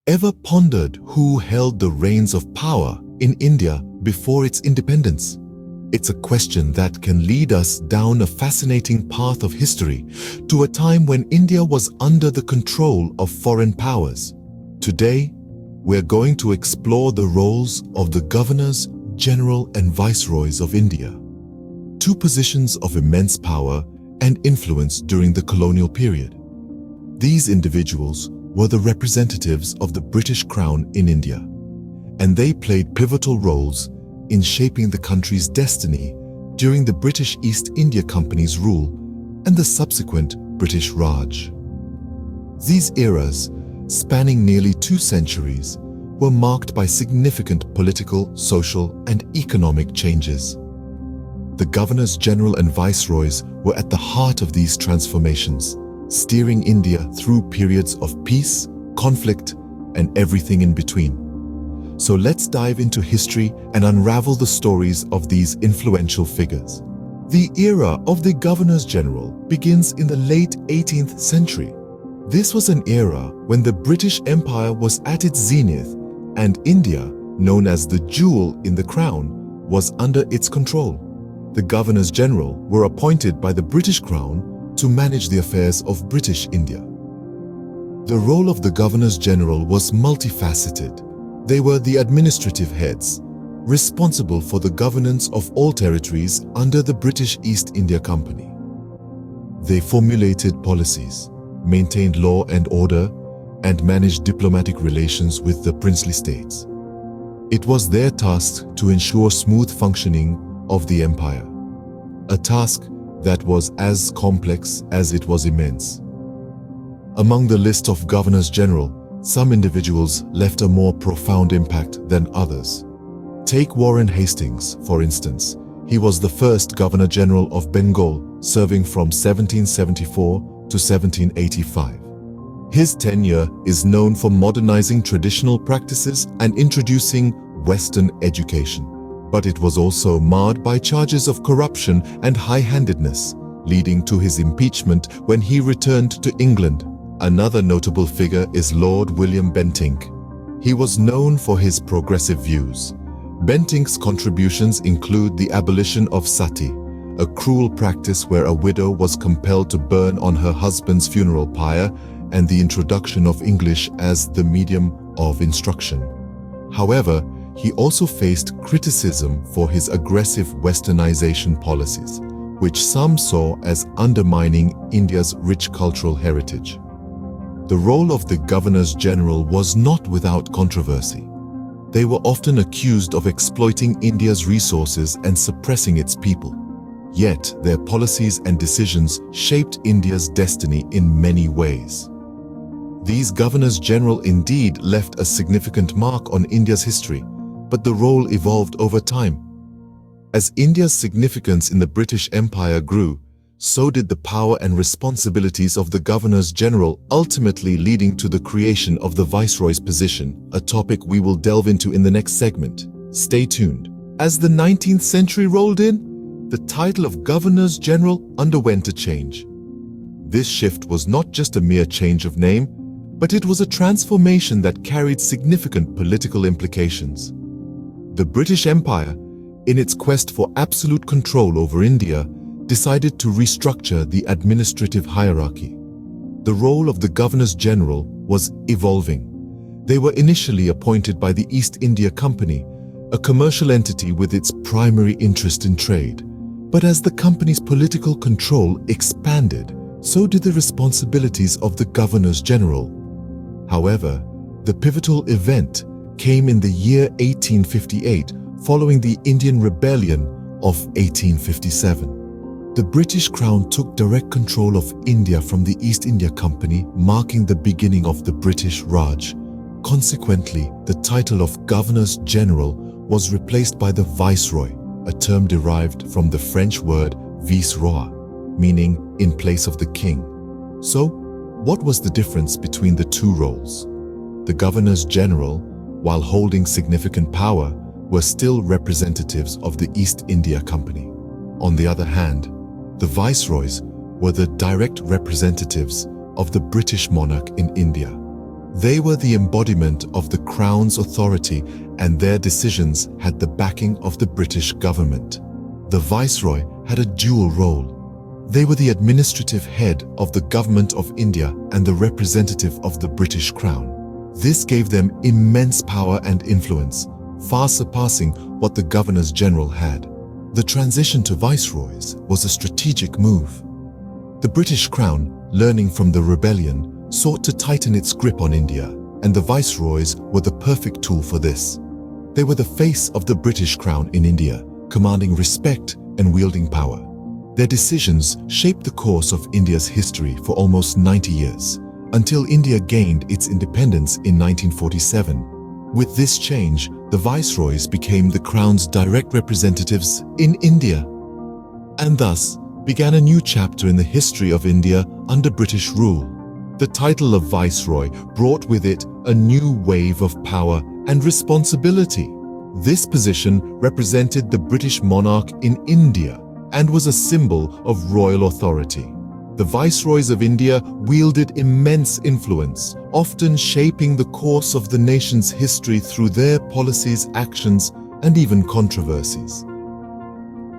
Ever pondered who held the reins of power in India before its independence? It's a question that can lead us down a fascinating path of history to a time when India was under the control of foreign powers. Today, we're going to explore the roles of the Governors, General and Viceroys of India, two positions of immense power and influence during the colonial period. These individuals were the representatives of the British Crown in India, and they played pivotal roles in shaping the country's destiny during the British East India Company's rule and the subsequent British Raj. These eras, spanning nearly 2 centuries, were marked by significant political, social, and economic changes. The Governors-General and Viceroys were at the heart of these transformations, steering India through periods of peace, conflict, and everything in between. So let's dive into history and unravel the stories of these influential figures. The era of the Governors-General begins in the late 18th century. This was an era when the British Empire was at its zenith and India, known as the jewel in the crown, was under its control. The Governors-General were appointed by the British Crown to manage the affairs of British India. The role of the Governors-General was multifaceted. They were the administrative heads, responsible for the governance of all territories under the British East India Company. They formulated policies, maintained law and order, and managed diplomatic relations with the princely states. It was their task to ensure smooth functioning of the empire, a task that was as complex as it was immense. Among the list of Governors-General, some individuals left a more profound impact than others. Take Warren Hastings, for instance. He was the first Governor-General of Bengal, serving from 1774 to 1785. His tenure is known for modernizing traditional practices and introducing Western education. But it was also marred by charges of corruption and high-handedness, leading to his impeachment when he returned to England. Another notable figure is Lord William Bentinck. He was known for his progressive views. Bentinck's contributions include the abolition of sati, a cruel practice where a widow was compelled to burn on her husband's funeral pyre, and the introduction of English as the medium of instruction. However, he also faced criticism for his aggressive westernization policies, which some saw as undermining India's rich cultural heritage. The role of the Governors-General was not without controversy. They were often accused of exploiting India's resources and suppressing its people. Yet, their policies and decisions shaped India's destiny in many ways. These Governors-General indeed left a significant mark on India's history, but the role evolved over time. As India's significance in the British Empire grew, so did the power and responsibilities of the Governors-General, ultimately leading to the creation of the Viceroy's position, a topic we will delve into in the next segment. Stay tuned. As the 19th century rolled in, the title of Governors-General underwent a change. This shift was not just a mere change of name, but it was a transformation that carried significant political implications. The British Empire, in its quest for absolute control over India, decided to restructure the administrative hierarchy. The role of the Governors-General was evolving. They were initially appointed by the East India Company, a commercial entity with its primary interest in trade. But as the company's political control expanded, so did the responsibilities of the Governors-General. However, the pivotal event came in the year 1858, following the Indian Rebellion of 1857. The British Crown took direct control of India from the East India Company, marking the beginning of the British Raj. Consequently, the title of Governors-General was replaced by the Viceroy, a term derived from the French word vice-roi, meaning in place of the king. So, what was the difference between the two roles? The Governors-General, while holding significant power, were still representatives of the East India Company. On the other hand, the Viceroys were the direct representatives of the British monarch in India. They were the embodiment of the Crown's authority, and their decisions had the backing of the British government. The Viceroy had a dual role. They were the administrative head of the Government of India and the representative of the British Crown. This gave them immense power and influence, far surpassing what the Governors-General had. The transition to Viceroys was a strategic move. The British Crown, learning from the rebellion, sought to tighten its grip on India, and the Viceroys were the perfect tool for this. They were the face of the British Crown in India, commanding respect and wielding power. Their decisions shaped the course of India's history for almost 90 years, until India gained its independence in 1947. With this change, the Viceroys became the Crown's direct representatives in India, and thus began a new chapter in the history of India under British rule. The title of Viceroy brought with it a new wave of power and responsibility. This position represented the British monarch in India and was a symbol of royal authority. The Viceroys of India wielded immense influence, often shaping the course of the nation's history through their policies, actions, and even controversies.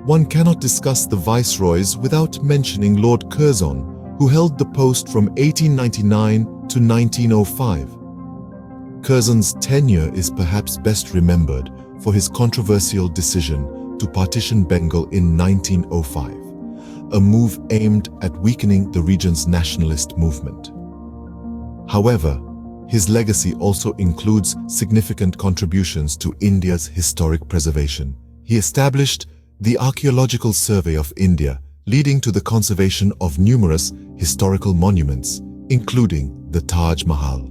One cannot discuss the Viceroys without mentioning Lord Curzon, who held the post from 1899 to 1905. Curzon's tenure is perhaps best remembered for his controversial decision to partition Bengal in 1905, a move aimed at weakening the region's nationalist movement. However, his legacy also includes significant contributions to India's historic preservation. He established the Archaeological Survey of India, leading to the conservation of numerous historical monuments, including the Taj Mahal.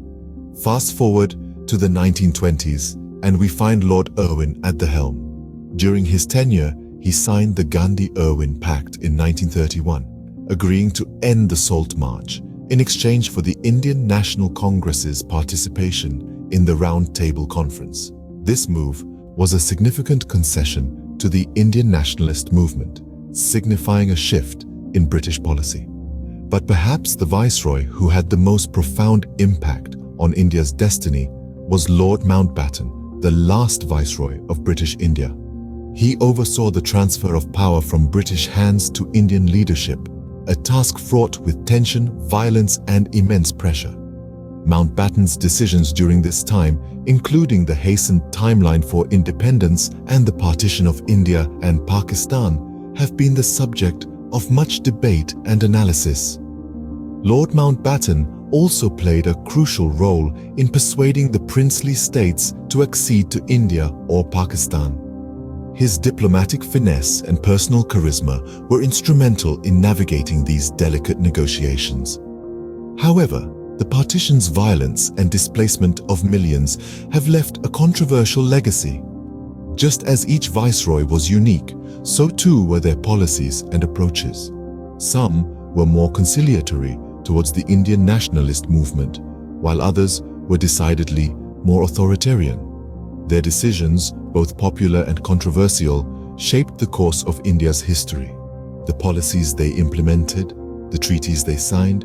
Fast forward to the 1920s, and we find Lord Irwin at the helm. During his tenure, he signed the Gandhi-Irwin Pact in 1931, agreeing to end the Salt March in exchange for the Indian National Congress's participation in the Round Table Conference. This move was a significant concession to the Indian nationalist movement, signifying a shift in British policy. But perhaps the Viceroy who had the most profound impact on India's destiny was Lord Mountbatten, the last Viceroy of British India. He oversaw the transfer of power from British hands to Indian leadership, a task fraught with tension, violence, and immense pressure. Mountbatten's decisions during this time, including the hastened timeline for independence and the partition of India and Pakistan, have been the subject of much debate and analysis. Lord Mountbatten also played a crucial role in persuading the princely states to accede to India or Pakistan. His diplomatic finesse and personal charisma were instrumental in navigating these delicate negotiations. However, the partition's violence and displacement of millions have left a controversial legacy. Just as each viceroy was unique, so too were their policies and approaches. Some were more conciliatory towards the Indian nationalist movement, while others were decidedly more authoritarian. Their decisions, both popular and controversial, shaped the course of India's history. The policies they implemented, the treaties they signed,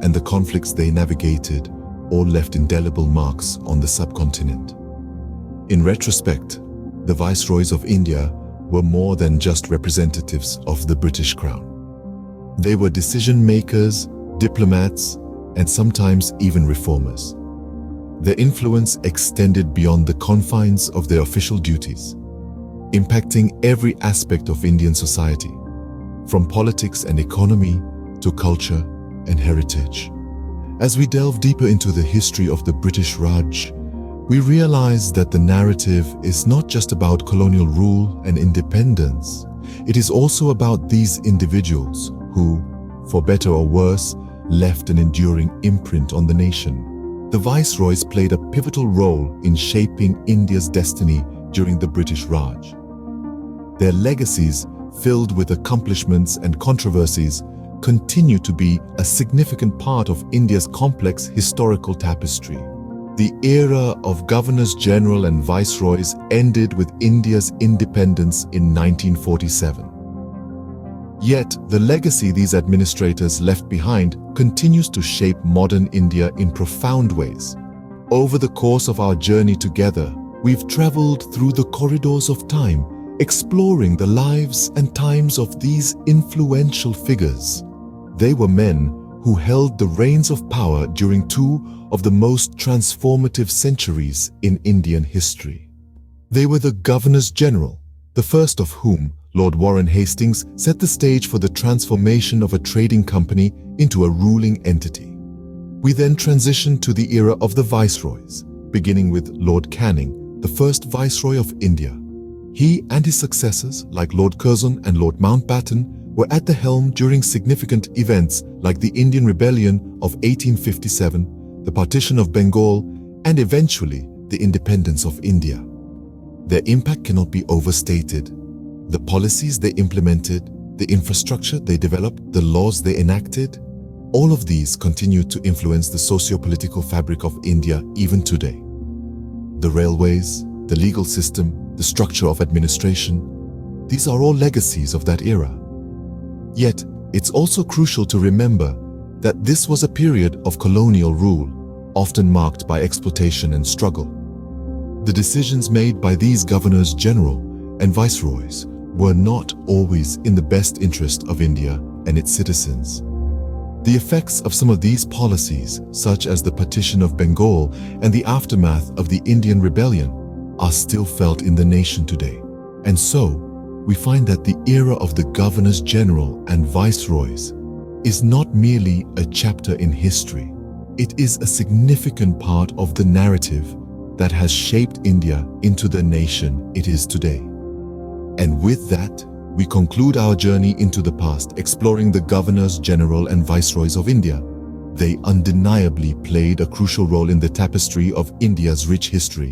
and the conflicts they navigated all left indelible marks on the subcontinent. In retrospect, the Viceroys of India were more than just representatives of the British Crown. They were decision-makers, diplomats, and sometimes even reformers. Their influence extended beyond the confines of their official duties, impacting every aspect of Indian society, from politics and economy to culture and heritage. As we delve deeper into the history of the British Raj, we realize that the narrative is not just about colonial rule and independence. It is also about these individuals who, for better or worse, left an enduring imprint on the nation. The Viceroys played a pivotal role in shaping India's destiny during the British Raj. Their legacies, filled with accomplishments and controversies, continue to be a significant part of India's complex historical tapestry. The era of Governors-General and Viceroys ended with India's independence in 1947. Yet, the legacy these administrators left behind continues to shape modern India in profound ways. Over the course of our journey together, we've traveled through the corridors of time, exploring the lives and times of these influential figures. They were men who held the reins of power during two of the most transformative centuries in Indian history. They were the Governors-General, the first of whom, Lord Warren Hastings, set the stage for the transformation of a trading company into a ruling entity. We then transitioned to the era of the Viceroys, beginning with Lord Canning, the first Viceroy of India. He and his successors, like Lord Curzon and Lord Mountbatten, were at the helm during significant events like the Indian Rebellion of 1857, the partition of Bengal, and eventually the independence of India. Their impact cannot be overstated. The policies they implemented, the infrastructure they developed, the laws they enacted, all of these continue to influence the socio-political fabric of India even today. The railways, the legal system, the structure of administration, these are all legacies of that era. Yet, it's also crucial to remember that this was a period of colonial rule, often marked by exploitation and struggle. The decisions made by these governors-general and viceroys were not always in the best interest of India and its citizens. The effects of some of these policies, such as the partition of Bengal and the aftermath of the Indian Rebellion, are still felt in the nation today. And so, we find that the era of the Governors-General and Viceroys is not merely a chapter in history. It is a significant part of the narrative that has shaped India into the nation it is today. And with that, we conclude our journey into the past, exploring the Governors-General and Viceroys of India. They undeniably played a crucial role in the tapestry of India's rich history.